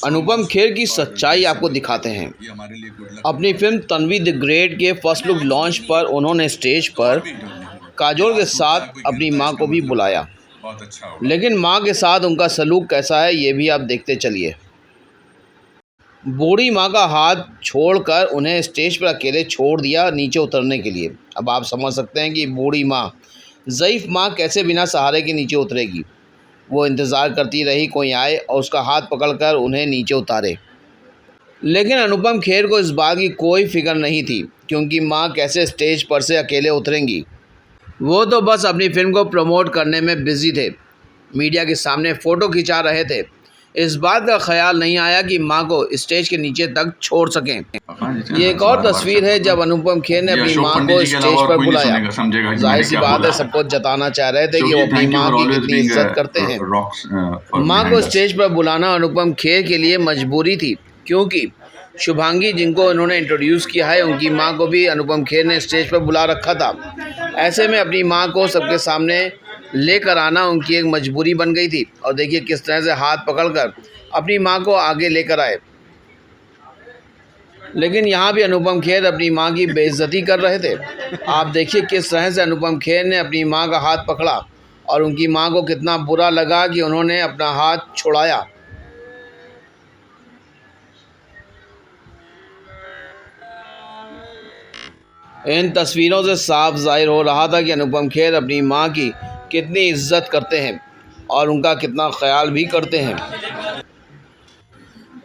अनुपम खेर की सच्चाई आपको दिखाते हैं। अपनी फिल्म तन्वी द ग्रेट के फर्स्ट लुक लॉन्च पर उन्होंने स्टेज पर काजोल के साथ अपनी मां को भी बुलाया, लेकिन मां के साथ उनका सलूक कैसा है ये भी आप देखते चलिए। बूढ़ी मां का हाथ छोड़कर उन्हें स्टेज पर अकेले छोड़ दिया नीचे उतरने के लिए। अब आप समझ सकते हैं कि बूढ़ी मां, ज़ईफ़ मां कैसे बिना सहारे के नीचे उतरेगी। वो इंतज़ार करती रही कोई आए और उसका हाथ पकड़कर उन्हें नीचे उतारे, लेकिन अनुपम खेर को इस बात की कोई फिक्र नहीं थी क्योंकि मां कैसे स्टेज पर से अकेले उतरेंगी। वो तो बस अपनी फिल्म को प्रमोट करने में बिजी थे, मीडिया के सामने फ़ोटो खिंचा रहे थे। इस बात का ख्याल नहीं आया कि मां को स्टेज के नीचे तक छोड़ सकें। ये एक और तस्वीर है जब अनुपम खेर ने अपनी मां को स्टेज पर बुलाया। जाहिर सी बात है, सबको जताना चाह रहे थे कि वो अपनी मां की कितनी इज्जत करते हैं। मां को स्टेज पर बुलाना अनुपम खेर के लिए मजबूरी थी क्योंकि शुभांगी, जिनको उन्होंने इंट्रोड्यूस किया है, उनकी मां को भी अनुपम खेर ने स्टेज पर बुला रखा था। ऐसे में अपनी मां को सबके सामने लेकर आना उनकी एक मजबूरी बन गई थी। और देखिए किस तरह से हाथ पकड़कर अपनी मां को आगे लेकर आए, लेकिन यहाँ भी अनुपम खेर अपनी मां की बेइज्जती कर रहे थे। आप देखिए किस तरह से अनुपम खेर ने अपनी मां का हाथ पकड़ा और उनकी मां को कितना बुरा लगा कि उन्होंने अपना हाथ छुड़ाया। इन तस्वीरों से साफ जाहिर हो रहा था कि अनुपम खेर अपनी मां की कितनी इज्जत करते हैं और उनका कितना ख्याल भी करते हैं।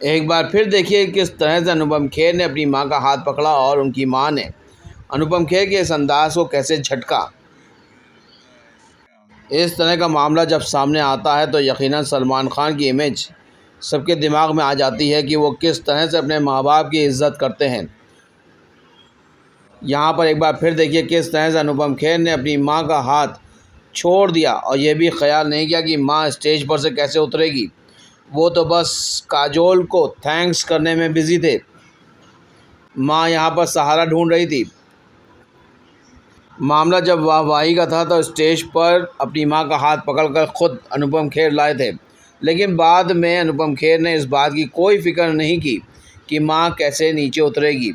एक बार फिर देखिए किस तरह से अनुपम खेर ने अपनी मां का हाथ पकड़ा और उनकी मां ने अनुपम खेर के इस अंदाज को कैसे झटका। इस तरह का मामला जब सामने आता है तो यकीनन सलमान खान की इमेज सबके दिमाग में आ जाती है कि वो किस तरह से अपने माँ बाप की इज्जत करते हैं। यहाँ पर एक बार फिर देखिए किस तरह से अनुपम खेर ने अपनी मां का हाथ छोड़ दिया और ये भी ख्याल नहीं किया कि मां स्टेज पर से कैसे उतरेगी। वो तो बस काजोल को थैंक्स करने में बिजी थे। मां यहाँ पर सहारा ढूंढ रही थी। मामला जब वाहवाही का था तो स्टेज पर अपनी मां का हाथ पकड़कर खुद अनुपम खेर लाए थे, लेकिन बाद में अनुपम खेर ने इस बात की कोई फिक्र नहीं की कि मां कैसे नीचे उतरेगी।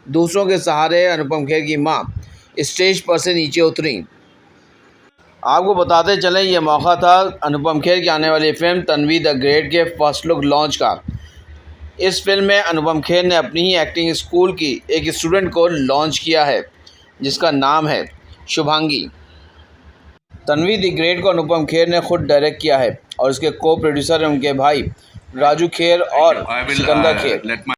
दूसरों के सहारे अनुपम खेर की मां स्टेज पर से नीचे उतरी। आपको बताते चलें, ये मौका था अनुपम खेर की आने वाली फिल्म तन्वी द ग्रेट के फर्स्ट लुक लॉन्च का। इस फिल्म में अनुपम खेर ने अपनी ही एक्टिंग स्कूल की एक स्टूडेंट को लॉन्च किया है जिसका नाम है शुभांगी। तन्वी द ग्रेट को अनुपम खेर ने खुद डायरेक्ट किया है और इसके को प्रोड्यूसर हैं उनके भाई राजू खेर और सिकंदर खेर।